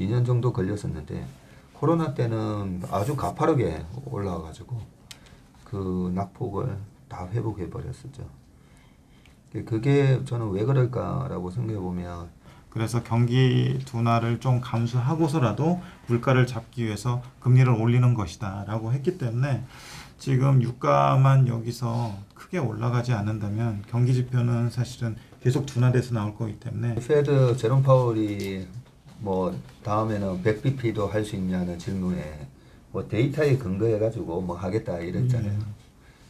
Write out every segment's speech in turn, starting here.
2년 정도 걸렸었는데 코로나 때는 아주 가파르게 올라와가지고 그 낙폭을 다 회복해 버렸었죠. 그게 저는 왜 그럴까라고 생각해 보면 그래서 경기 둔화를 좀 감수하고서라도 물가를 잡기 위해서 금리를 올리는 것이다라고 했기 때문에 지금 유가만 여기서 크게 올라가지 않는다면 경기 지표는 사실은 계속 둔화돼서 나올 거기 때문에 페드 제롬 파월이 뭐 다음에는 100bp도 할 수 있냐는 질문에 뭐 데이터에 근거해 가지고 뭐 하겠다 이랬잖아요.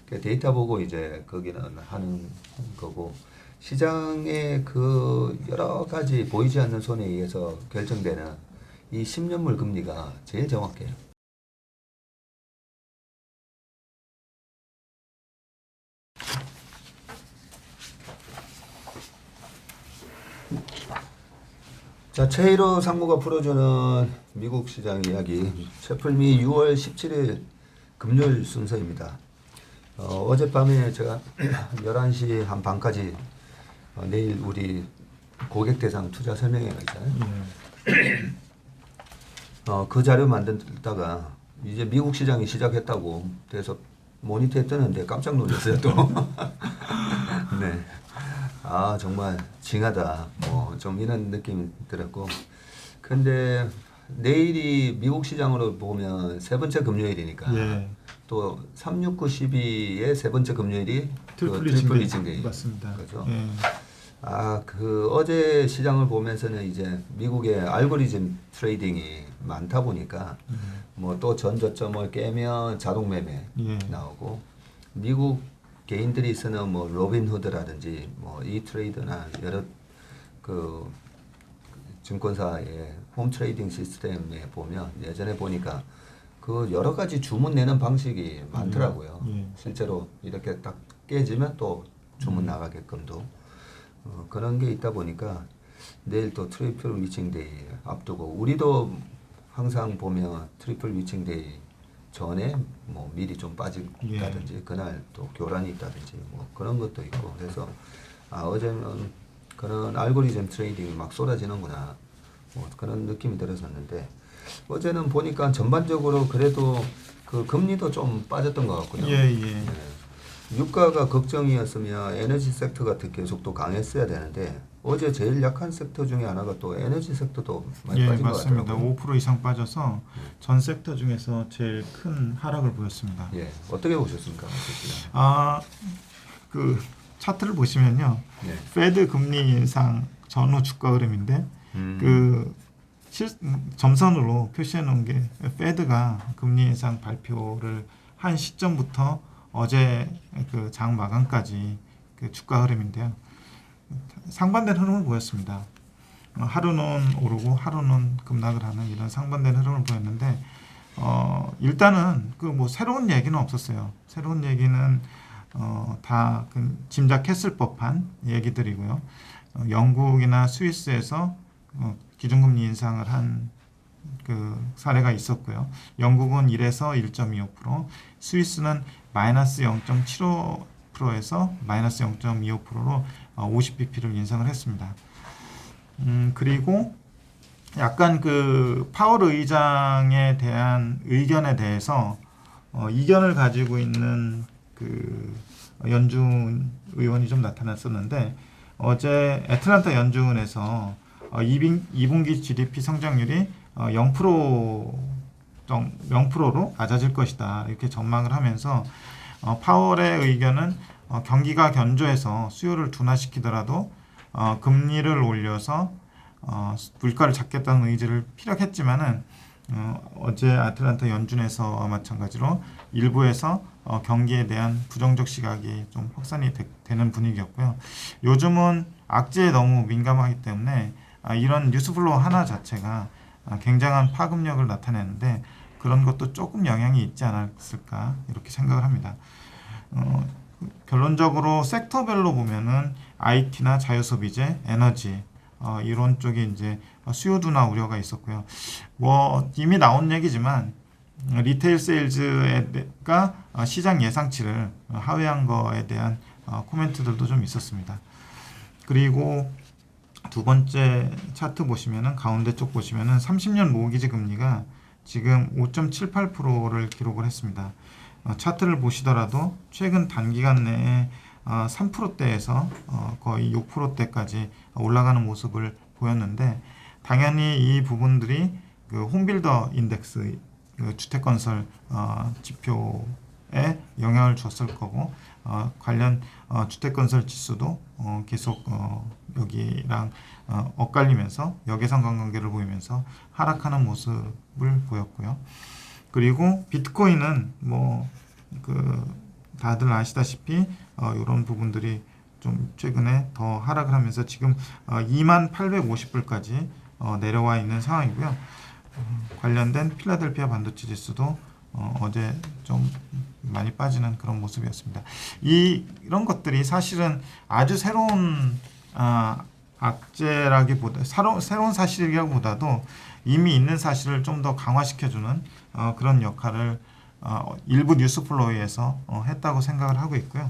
그 데이터 보고 이제 거기는 하는 거고 시장의 그 여러 가지 보이지 않는 손에 의해서 결정되는 이 10년물 금리가 제일 정확해요. 자, 최일호 상무가 풀어주는 미국 시장 이야기. 채플미 6월 17일 금요일 순서입니다. 어젯밤에 제가 11시 한 반까지 내일 우리 고객 대상 투자 설명회가 있잖아요. 그 자료 만들다가 이제 미국 시장이 시작했다고 그래서 모니터에 뜨는데 깜짝 놀랐어요 또. 네. 아 정말 징하다 뭐 좀 이런 느낌이 들었고 근데 내일이 미국 시장으로 보면 세 번째 금요일이니까 또 3, 6, 9, 12의 세 번째 금요일이 트리플 리징데이 맞습니다. 그죠? 그 어제 시장을 보면서는 이제 미국의 알고리즘 트레이딩이 많다 보니까 뭐 또 전저점을 깨면 자동 매매 나오고 미국 개인들이 쓰는 뭐 로빈후드라든지 뭐 이트레이드나 여러 그 증권사의 홈 트레이딩 시스템에 보면 예전에 보니까 그 여러 가지 주문 내는 방식이 많더라고요. 실제로 이렇게 딱 깨지면 또 주문 나가게끔도 그런 게 있다 보니까 내일 또 트리플 위칭데이 앞두고 우리도 항상 보면 트리플 위칭데이 전에 뭐 미리 좀 빠진다든지 그날 또 교란이 있다든지 뭐 그런 것도 있고 그래서 어제는 그런 알고리즘 트레이딩이 막 쏟아지는구나 뭐 그런 느낌이 들었었는데 어제는 보니까 전반적으로 그래도 그 금리도 좀 빠졌던 것 같고요. 네. 유가가 걱정이었으면 에너지 섹터가 계속 또 강했어야 되는데 어제 제일 약한 섹터 중에 하나가 또 에너지 섹터도 많이 빠진 것 같더라고요. 맞습니다. 5% 이상 빠져서 전 섹터 중에서 제일 큰 하락을 보였습니다. 예, 어떻게 보셨습니까? 그 차트를 보시면요, 페드 금리 인상 전후 주가 흐름인데 그 점선으로 표시해 놓은 게 페드가 금리 인상 발표를 한 시점부터 어제 그 장 마감까지 그 주가 흐름인데요. 상반된 흐름을 보였습니다. 하루는 오르고 하루는 급락을 하는 이런 상반된 흐름을 보였는데 일단은 그 뭐 새로운 얘기는 없었어요. 새로운 얘기는 다 짐작했을 법한 얘기들이고요. 영국이나 스위스에서 기준금리 인상을 한 그 사례가 있었고요. 영국은 1에서 1.25%, 스위스는 마이너스 0.75%에서 마이너스 0.25%로 50bp를 인상을 했습니다. 그리고 약간 그 파월 의장에 대한 의견에 대해서 이견을 가지고 있는 그 연준 의원이 좀 나타났었는데 어제 애틀란타 연준에서 2분기 GDP 성장률이 0%로 낮아질 것이다 이렇게 전망을 하면서 파월의 의견은 경기가 견조해서 수요를 둔화시키더라도 금리를 올려서 물가를 잡겠다는 의지를 피력했지만은 어제 아틀란타 연준에서 마찬가지로 일부에서 경기에 대한 부정적 시각이 좀 확산이 되는 분위기였고요. 요즘은 악재에 너무 민감하기 때문에 이런 뉴스플로우 하나 자체가 굉장한 파급력을 나타내는데 그런 것도 조금 영향이 있지 않았을까 이렇게 생각을 합니다. 결론적으로 섹터별로 보면은 IT나 자유소비재, 에너지 이런 쪽에 이제 수요 둔화 우려가 있었고요. 뭐 이미 나온 얘기지만 리테일 세일즈가 시장 예상치를 하회한 거에 대한 코멘트들도 좀 있었습니다. 그리고 두 번째 차트 보시면은 가운데 쪽 보시면은 30년 모기지 금리가 지금 5.78%를 기록을 했습니다. 차트를 보시더라도 최근 단기간 내에 3%대에서 거의 6%대까지 올라가는 모습을 보였는데, 당연히 이 부분들이 그 홈빌더 인덱스 그 주택건설 지표에 영향을 줬을 거고, 관련 주택건설 지수도 계속 여기랑 엇갈리면서 역외선 관관계를 보이면서 하락하는 모습을 보였고요. 그리고 비트코인은 뭐 그 다들 아시다시피 이런 부분들이 좀 최근에 더 하락을 하면서 지금 2850불까지 내려와 있는 상황이고요. 관련된 필라델피아 반도체 지수도 어제 좀 많이 빠지는 그런 모습이었습니다. 이런 것들이 사실은 아주 새로운 악재라기보다 새로운 사실이라기보다도 이미 있는 사실을 좀 더 강화시켜주는 그런 역할을 일부 뉴스플로우에서 했다고 생각을 하고 있고요.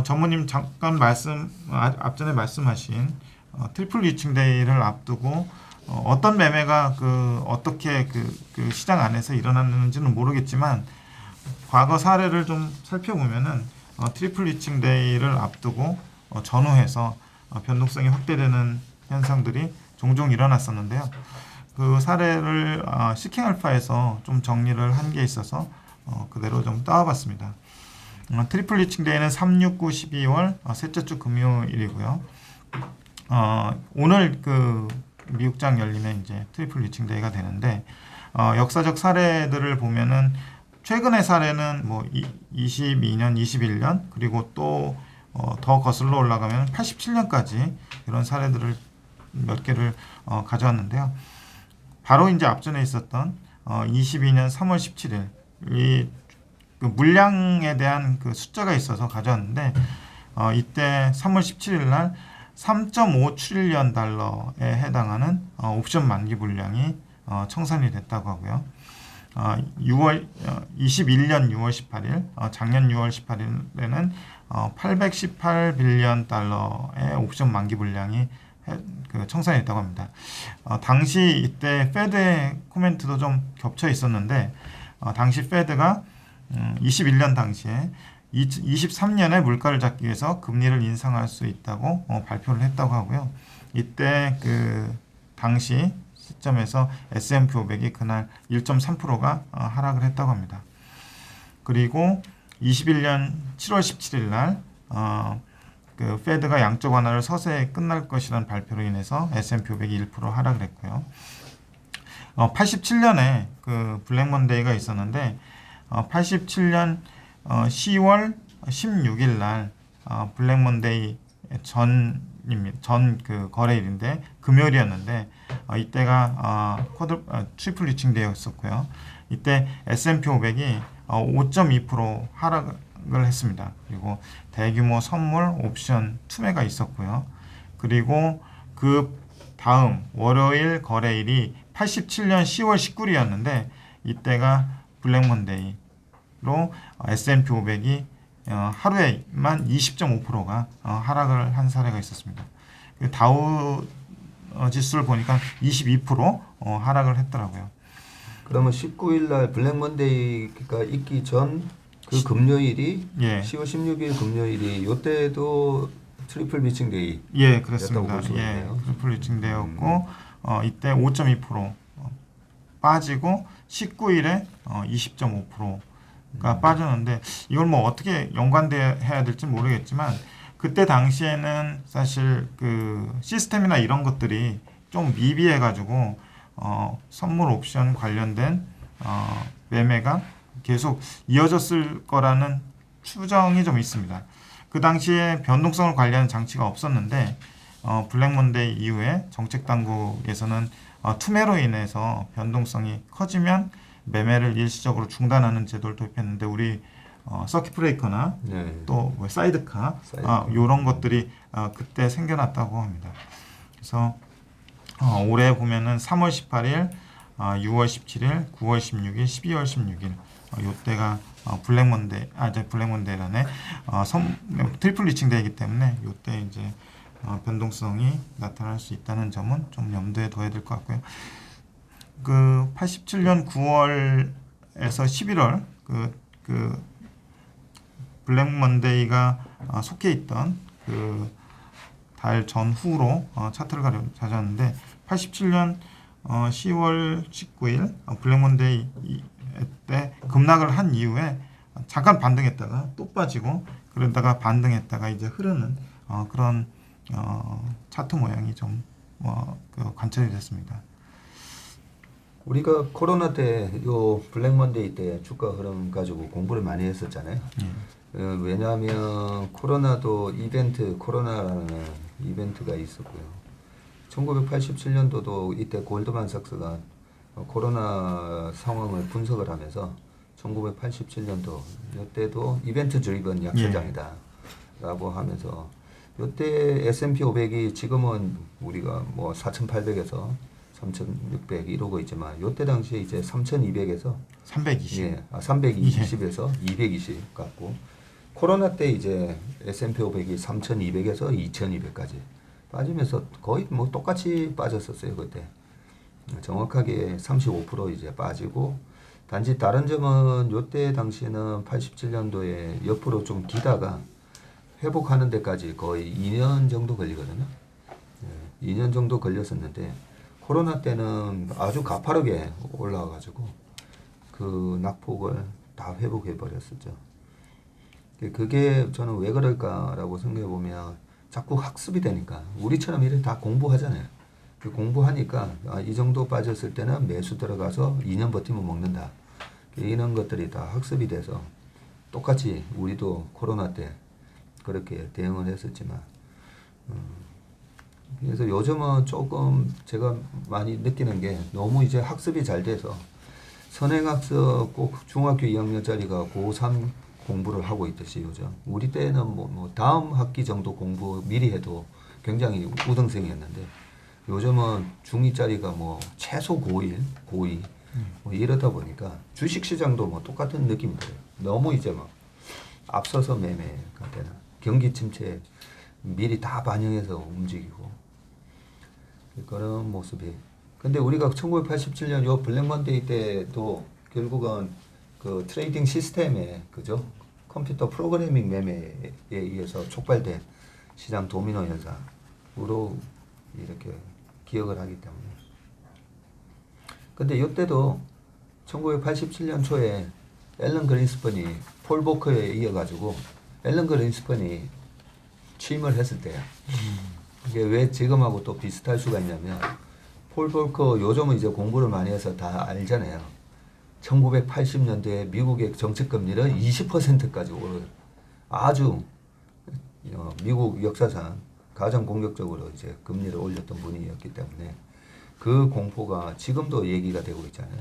전무님 잠깐 앞전에 말씀하신 트리플 리칭데이를 앞두고 어떤 매매가 어떻게 그 시장 안에서 일어났는지는 모르겠지만, 과거 사례를 좀 살펴보면은 트리플 리칭데이를 앞두고 전후해서 변동성이 확대되는 현상들이 종종 일어났었는데요. 그 사례를 시킹알파에서 좀 정리를 한 게 있어서 그대로 좀 따와봤습니다. 트리플 리칭데이는 3, 6, 9, 12월 셋째 주 금요일이고요. 오늘 그 미국장 열리면 이제 트리플 리칭데이가 되는데, 역사적 사례들을 보면은 최근의 사례는 뭐 22년, 21년, 그리고 또 더 거슬러 올라가면 87년까지 이런 사례들을 몇 개를 가져왔는데요. 바로 이제 앞전에 있었던 22년 3월 17일 이 그 물량에 대한 그 숫자가 있어서 가져왔는데, 이때 3월 17일 날 3.5 트릴리언 달러에 해당하는 옵션 만기 물량이 청산이 됐다고 하고요. 21년 6월 18일, 작년 6월 18일에는 818빌리언 달러의 옵션 만기 물량이 청산이 됐다고 합니다. 당시 이때 페드의 코멘트도 좀 겹쳐 있었는데, 당시 페드가 21년 당시에 23년에 물가를 잡기 위해서 금리를 인상할 수 있다고 발표를 했다고 하고요. 이때 그 당시 시점에서 S&P 500이 그날 1.3%가 하락을 했다고 합니다. 그리고 21년 7월 17일 날 그 페드가 양적 완화를 서서히 끝날 것이라는 발표로 인해서 S&P 500이 1% 하락을 했고요. 87년에 그 블랙 먼데이가 있었는데, 87년 10월 16일 날 블랙 먼데이 전 그 거래일인데 금요일이었는데, 이때가 트리플 리칭데이였었고요. 이때 S&P 500이 5.2% 하락을 했습니다. 그리고 대규모 선물 옵션 투매가 있었고요. 그리고 그 다음 월요일 거래일이 87년 10월 19일이었는데, 이때가 블랙 먼데이로 S&P 500이 하루에만 20.5%가 하락을 한 사례가 있었습니다. 다우 지수를 보니까 22% 하락을 했더라고요. 그러면 19일 날 블랙 먼데이가 있기 전 그 금요일이 10월 16일 금요일이 요때도 트리플 리칭데이. 예, 그렇습니다. 예, 트리플 리칭데이였고 이때 5.2% 빠지고 19일에 20.5%가 빠졌는데, 이걸 뭐 어떻게 연관돼야 될지 모르겠지만, 그때 당시에는 사실 그 시스템이나 이런 것들이 좀 미비해가지고 선물 옵션 관련된 매매가 계속 이어졌을 거라는 추정이 좀 있습니다. 그 당시에 변동성을 관리하는 장치가 없었는데, 블랙 먼데이 이후에 정책 당국에서는 투매로 인해서 변동성이 커지면 매매를 일시적으로 중단하는 제도를 도입했는데, 우리 서킷 브레이커나 또 뭐 사이드카 이런 것들이 그때 생겨났다고 합니다. 그래서 올해 보면은 3월 18일, 6월 17일, 9월 16일, 12월 16일 요때가 블랙 먼데이, 블랙 먼데이라네 트리플 리칭데이이기 때문에 요때 이제 변동성이 나타날 수 있다는 점은 좀 염두에 둬야 될 것 같고요. 그 87년 9월에서 11월 그 블랙 먼데이가 속해 있던 그 달 전후로 차트를 가져왔는데 87년 10월 19일 블랙 먼데이 때 급락을 한 이후에 잠깐 반등했다가 또 빠지고 그러다가 반등했다가 이제 흐르는 그런 차트 모양이 좀 관찰이 됐습니다. 우리가 코로나 때 요 블랙 먼데이 때 주가 흐름 가지고 공부를 많이 했었잖아요. 왜냐하면 코로나도 코로나라는 이벤트가 있었고요. 1987년도도 이때 골드만삭스가 코로나 상황을 분석을 하면서 1987년도 이때도 이벤트 드리븐 약세장이다 라고 하면서 이때 S&P 500이 지금은 우리가 뭐 4,800에서 3,600 이러고 있지만 이때 당시에 이제 3,200에서 320. 320에서 220 같고 코로나 때 이제 S&P 500이 3,200에서 2,200까지 빠지면서 거의 뭐 똑같이 빠졌었어요 그때. 정확하게 35% 이제 빠지고 단지 다른 점은 이때 당시에는 87년도에 옆으로 좀 기다가 회복하는 데까지 거의 2년 정도 걸리거든요. 2년 정도 걸렸었는데 코로나 때는 아주 가파르게 올라와가지고 그 낙폭을 다 회복해 버렸었죠. 그게 저는 왜 그럴까라고 생각해 보면 자꾸 학습이 되니까 우리처럼 이렇게 다 공부하잖아요. 그 공부하니까 이 정도 빠졌을 때는 매수 들어가서 2년 버티면 먹는다. 이런 것들이 다 학습이 돼서 똑같이 우리도 코로나 때 그렇게 대응을 했었지만 그래서 요즘은 조금 제가 많이 느끼는 게 너무 이제 학습이 잘 돼서 선행학습 꼭 중학교 2학년짜리가 고3 공부를 하고 있듯이 요즘 우리 때는 뭐 다음 학기 정도 공부 미리 해도 굉장히 우등생이었는데 요즘은 중2짜리가 뭐 최소 고1, 고2 뭐 이러다 보니까 주식시장도 뭐 똑같은 느낌이 들어요. 너무 이제 막 앞서서 매매가 되나 경기 침체 미리 다 반영해서 움직이고 그런 모습이. 근데 우리가 1987년 요 블랙 먼데이 때도 결국은 그 트레이딩 시스템에 그죠? 컴퓨터 프로그래밍 매매에 의해서 촉발된 시장 도미노 현상으로 이렇게 기억을 하기 때문에. 근데 이때도 1987년 초에 앨런 그린스펀이 폴 보커에 이어가지고 앨런 그린스펀이 취임을 했을 때야. 이게 왜 지금하고 또 비슷할 수가 있냐면 폴 보커 요즘은 이제 공부를 많이 해서 다 알잖아요. 1980년대에 미국의 정책금리를 20%까지 오른 아주 미국 역사상 가장 공격적으로 이제 금리를 올렸던 분이었기 때문에 그 공포가 지금도 얘기가 되고 있잖아요.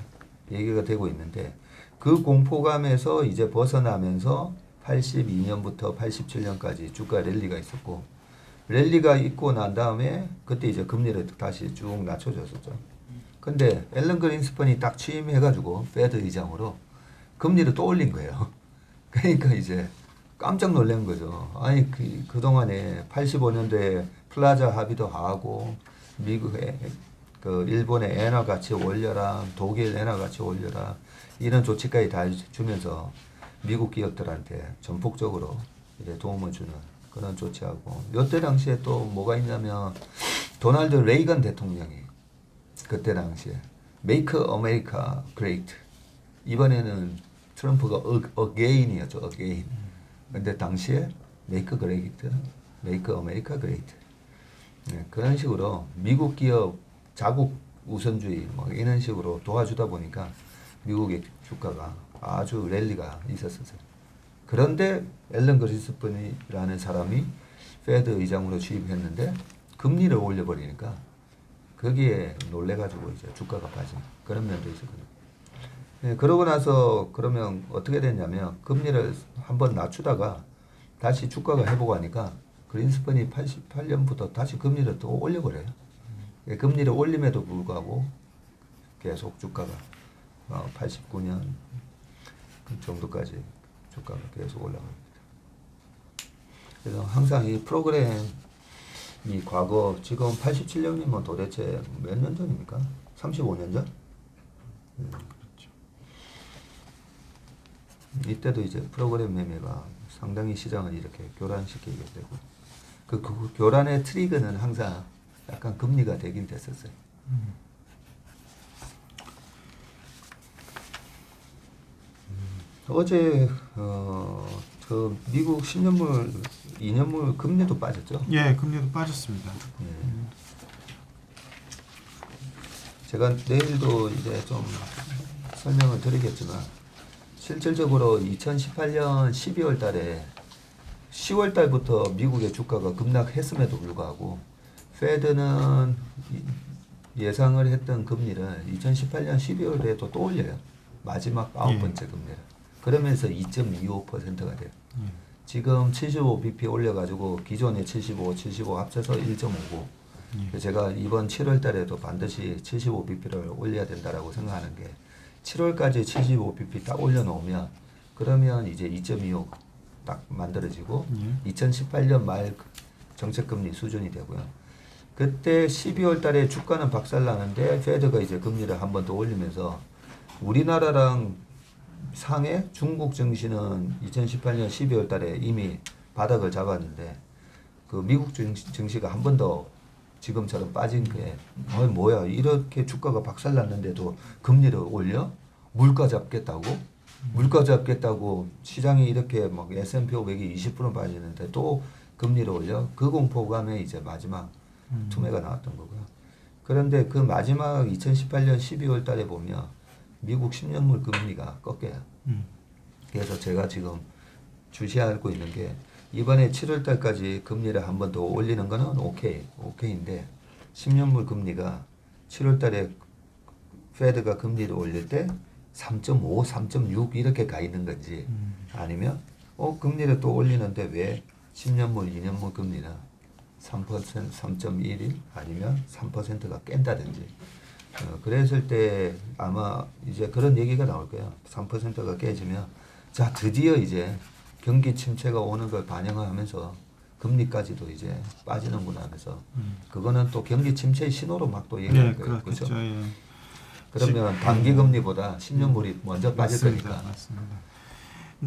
얘기가 되고 있는데 그 공포감에서 이제 벗어나면서 82년부터 87년까지 주가 랠리가 있었고 랠리가 있고 난 다음에 그때 이제 금리를 다시 쭉 낮춰줬었죠. 근데 앨런 그린스펀이 딱 취임해가지고 페드 의장으로 금리를 또 올린 거예요. 그러니까 이제 깜짝 놀란 거죠. 아니 그동안에 85년도에 플라자 합의도 하고 미국의 그 일본의 엔화 가치 올려라, 독일 엔화 가치 올려라 이런 조치까지 다 주면서 미국 기업들한테 전폭적으로 이제 도움을 주는 그런 조치하고 이때 당시에 또 뭐가 있냐면 도널드 레이건 대통령이 그때 당시에 Make America Great 이번에는 트럼프가 again이었죠. again. 근데 당시에 Make Great, Make America Great 네, 그런 식으로 미국 기업 자국 우선주의 뭐 이런 식으로 도와주다 보니까 미국의 주가가 아주 랠리가 있었어요. 그런데 앨런 그린스펀이라는 사람이 페드 의장으로 취임했는데 금리를 올려버리니까 거기에 놀래가지고 이제 주가가 빠진 그런 면도 있었거든요. 네, 그러고 나서 그러면 어떻게 됐냐면 금리를 한번 낮추다가 다시 주가가 회복하니까 그린스펀이 88년부터 다시 금리를 또 올려버려요. 금리를 올림에도 불구하고 계속 주가가 89년 그 정도까지 주가가 계속 올라갑니다. 그래서 항상 이 프로그램 이 과거 지금 87년이면 도대체 몇 년 전입니까? 35년 전? 그렇죠. 이때도 이제 프로그램 매매가 상당히 시장을 이렇게 교란시키게 되고 그 교란의 트리거는 항상 약간 금리가 되긴 됐었어요. 어제 그 미국 10년물, 2년물 금리도 빠졌죠. 예, 금리도 빠졌습니다. 예. 제가 내일도 이제 좀 설명을 드리겠지만 실질적으로 2018년 12월 달에 10월 달부터 미국의 주가가 급락했음에도 불구하고 페드는 예상을 했던 금리를 2018년 12월에도 또 올려요. 마지막 9번째 금리를. 그러면서 2.25%가 돼요. 지금 75bp 올려가지고 기존에 75 합쳐서 1.59. 제가 이번 7월 달에도 반드시 75bp를 올려야 된다라고 생각하는 게 7월까지 75bp 딱 올려놓으면 그러면 이제 2.25 딱 만들어지고 2018년 말 정책금리 수준이 되고요. 그때 12월 달에 주가는 박살나는데 페드가 이제 금리를 한 번 더 올리면서 우리나라랑 상해 중국 증시는 2018년 12월 달에 이미 바닥을 잡았는데 그 미국 증시가 한 번 더 지금처럼 빠진 게 뭐야 이렇게 주가가 박살났는데도 금리를 올려? 물가 잡겠다고? 물가 잡겠다고 시장이 이렇게 막 S&P 500이 20% 빠지는데 또 금리를 올려? 그 공포감에 이제 마지막 투매가 나왔던 거고요. 그런데 그 마지막 2018년 12월 달에 보면 미국 10년물 금리가 꺾여요. 그래서 제가 지금 주시하고 있는 게 이번에 7월 달까지 금리를 한 번 더 올리는 거는 오케이인데 10년물 금리가 7월 달에 페드가 금리를 올릴 때 3.5, 3.6 이렇게 가 있는 건지 아니면 금리를 또 올리는데 왜 10년물, 2년물 금리는 3%, 3.11 아니면 3%가 깬다든지 그랬을 때 아마 이제 그런 얘기가 나올 거예요. 3%가 깨지면 자 드디어 이제 경기 침체가 오는 걸 반영하면서 금리까지도 이제 빠지는구나 하면서 그거는 또 경기 침체의 신호로 막 또 얘기할 거예요. 그렇죠? 예. 그러면 단기 금리보다 10년물이 먼저 빠질 맞습니다. 거니까. 맞습니다.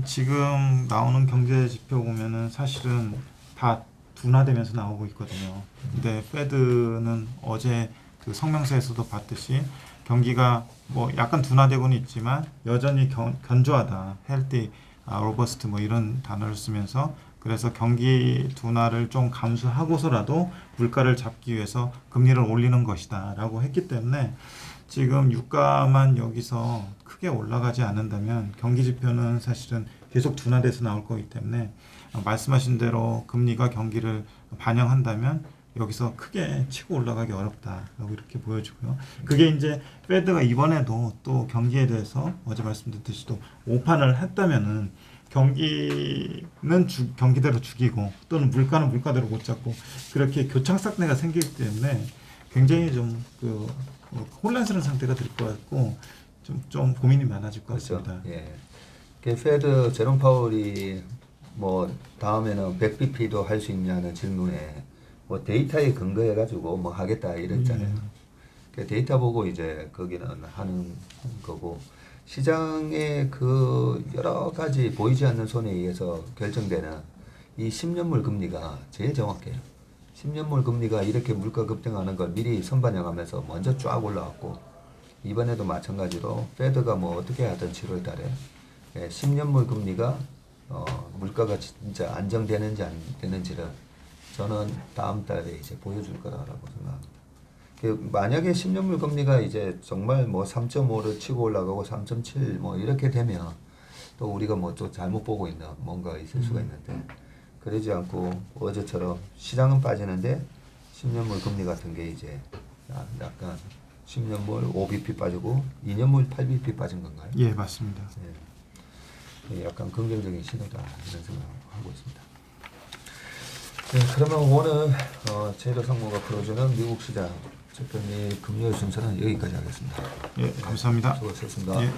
지금 나오는 경제 지표 보면은 사실은 다 둔화되면서 나오고 있거든요. 근데 페드는 어제 그 성명서에서도 봤듯이 경기가 뭐 약간 둔화되고는 있지만 여전히 견조하다, 헬디, 로버스트 뭐 이런 단어를 쓰면서 그래서 경기 둔화를 좀 감수하고서라도 물가를 잡기 위해서 금리를 올리는 것이다라고 했기 때문에 지금 유가만 여기서 크게 올라가지 않는다면 경기 지표는 사실은 계속 둔화돼서 나올 거기 때문에 말씀하신 대로 금리가 경기를 반영한다면 여기서 크게 치고 올라가기 어렵다라고 이렇게 보여지고요. 그게 이제 페드가 이번에도 또 경기에 대해서 어제 말씀드렸듯이 또 오판을 했다면은 경기는 경기대로 죽이고 또는 물가는 물가대로 못 잡고 그렇게 교착상태가 생기기 때문에 굉장히 좀 혼란스러운 상태가 될 것 같고 좀 고민이 많아질 것 그렇죠. 같습니다. 예. 그 페드 제롬 파월이 뭐 다음에는 100bp도 할 수 있냐는 질문에 뭐 데이터에 근거해 가지고 뭐 하겠다 이랬잖아요. 그 데이터 보고 이제 거기는 하는 거고 시장의 그 여러 가지 보이지 않는 손에 의해서 결정되는 이 10년물 금리가 제일 정확해요. 10년물 금리가 이렇게 물가 급등하는 걸 미리 선반영하면서 먼저 쫙 올라왔고 이번에도 마찬가지로 페드가 뭐 어떻게 하든 7월 달에 10년물 금리가 물가가 진짜 안정되는지 안 되는지를 저는 다음 달에 이제 보여줄 거라고 생각합니다. 만약에 10년물 금리가 이제 정말 뭐 3.5를 치고 올라가고 3.7 뭐 이렇게 되면 또 우리가 뭐 또 잘못 보고 있나 뭔가 있을 수가 있는데 그러지 않고 어제처럼 시장은 빠지는데 10년물 금리 같은 게 이제 약간 10년물 5bp 빠지고 2년물 8bp 빠진 건가요? 예, 맞습니다. 네. 약간 긍정적인 신호다 이런 생각하고 있습니다. 네, 그러면 오늘 제도 상무가 풀어주는 미국 시장 특별히 금요일 순서는 여기까지 하겠습니다. 예, 감사합니다. 수고하셨습니다. 예.